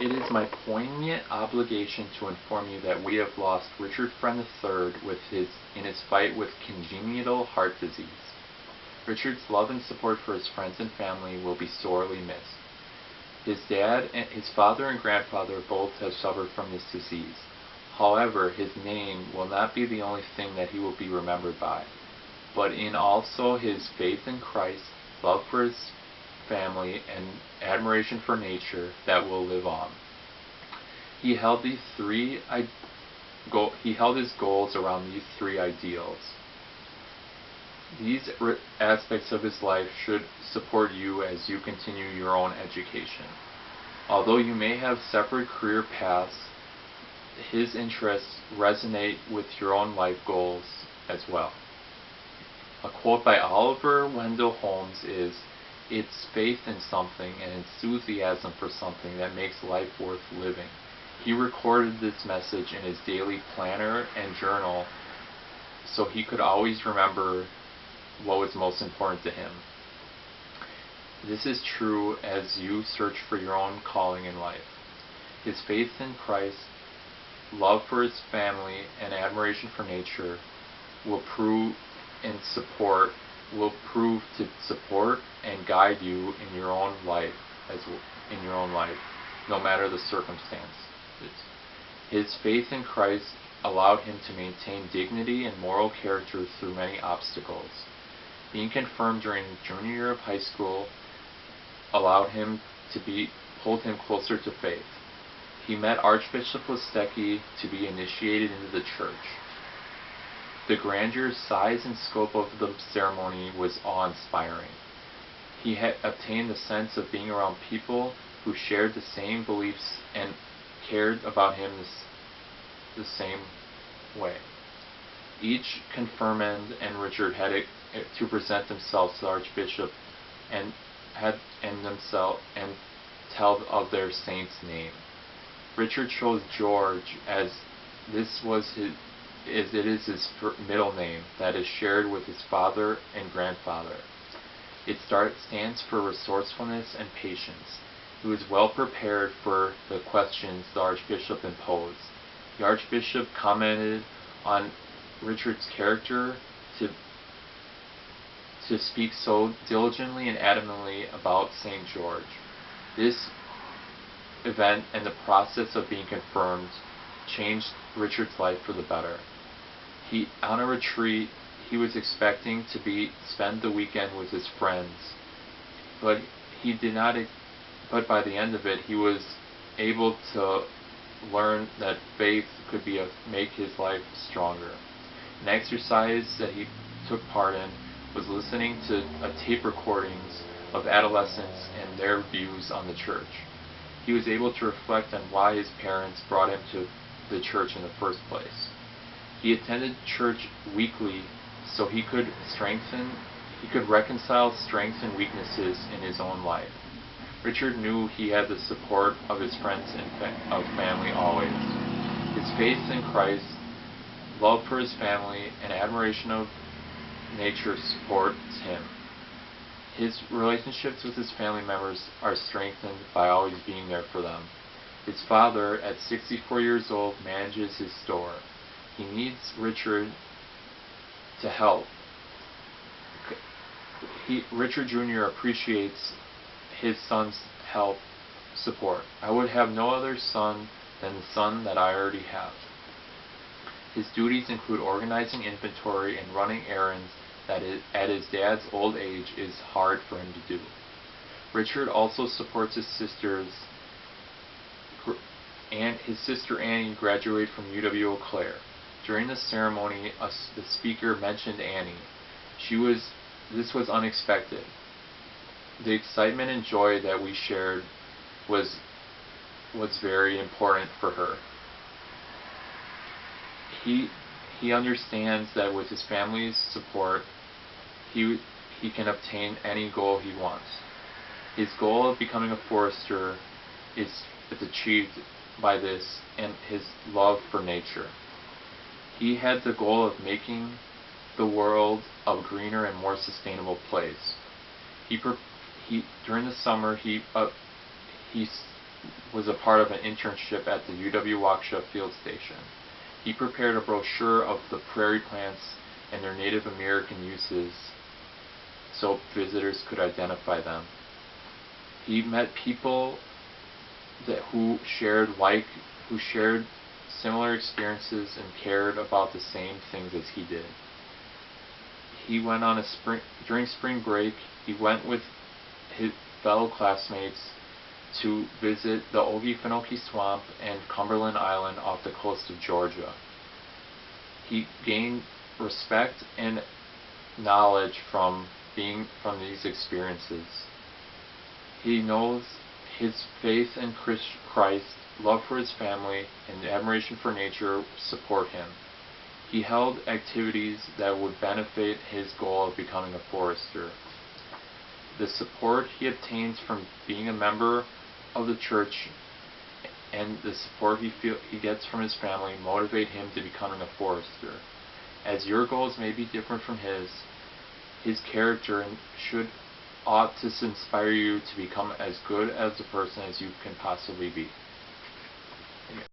It is my poignant obligation to inform you that we have lost Richard Friend III in his fight with congenital heart disease. Richard's love and support for his friends and family will be sorely missed. His father and grandfather both have suffered from this disease. However, his name will not be the only thing that he will be remembered by, but in also his faith in Christ, love for his family, and admiration for nature that will live on. He held his goals around these three ideals. These aspects of his life should support you as you continue your own education. Although you may have separate career paths, his interests resonate with your own life goals as well. A quote by Oliver Wendell Holmes is, "It's faith in something and enthusiasm for something that makes life worth living." He recorded this message in his daily planner and journal so he could always remember what was most important to him. This is true as you search for your own calling in life. His faith in Christ, love for his family, and admiration for nature will prove to support and guide you in your own life no matter the circumstances. His faith in Christ allowed him to maintain dignity and moral character through many obstacles. Being confirmed during junior year of high school pulled him closer to faith. He met Archbishop Listecki to be initiated into the church. The grandeur, size, and scope of the ceremony was awe-inspiring. He had obtained the sense of being around people who shared the same beliefs and cared about him the same way. Each confirmand and Richard had to present themselves to the Archbishop and tell of their saint's name. Richard chose George as it is his middle name that is shared with his father and grandfather. It stands for resourcefulness and patience. He was well prepared for the questions the Archbishop imposed. The Archbishop commented on Richard's character to speak so diligently and adamantly about St. George. This event and the process of being confirmed changed Richard's life for the better. On a retreat, he was expecting to spend the weekend with his friends, but he did not. But by the end of it, he was able to learn that faith could make his life stronger. An exercise that he took part in was listening to tape recordings of adolescents and their views on the church. He was able to reflect on why his parents brought him to the church in the first place. He attended church weekly so he could reconcile strengths and weaknesses in his own life. Richard knew he had the support of his friends and of family always. His faith in Christ, love for his family, and admiration of nature supports him. His relationships with his family members are strengthened by always being there for them. His father, at 64 years old, manages his store. He needs Richard to help. Richard Jr. appreciates his son's support. "I would have no other son than the son that I already have." His duties include organizing inventory and running errands that at his dad's old age is hard for him to do. Richard also supports his sisters, and his sister Annie graduated from UW-Eau Claire. During the ceremony, the speaker mentioned Annie. This was unexpected. The excitement and joy that we shared was very important for her. He understands that with his family's support, he can obtain any goal he wants. His goal of becoming a forester is achieved by this and his love for nature. He had the goal of making the world a greener and more sustainable place. During the summer, he was a part of an internship at the UW Waukesha field station. He prepared a brochure of the prairie plants and their Native American uses so visitors could identify them. He met people who shared similar experiences and cared about the same things as he did. He went on during spring break, he went with his fellow classmates to visit the Okefenokee Swamp and Cumberland Island off the coast of Georgia. He gained respect and knowledge from these experiences. He knows his faith in Christ, love for his family, and admiration for nature support him. He held activities that would benefit his goal of becoming a forester. The support he obtains from being a member of the church and the support he gets from his family motivate him to becoming a forester. As your goals may be different from his character ought to inspire you to become as good as a person as you can possibly be.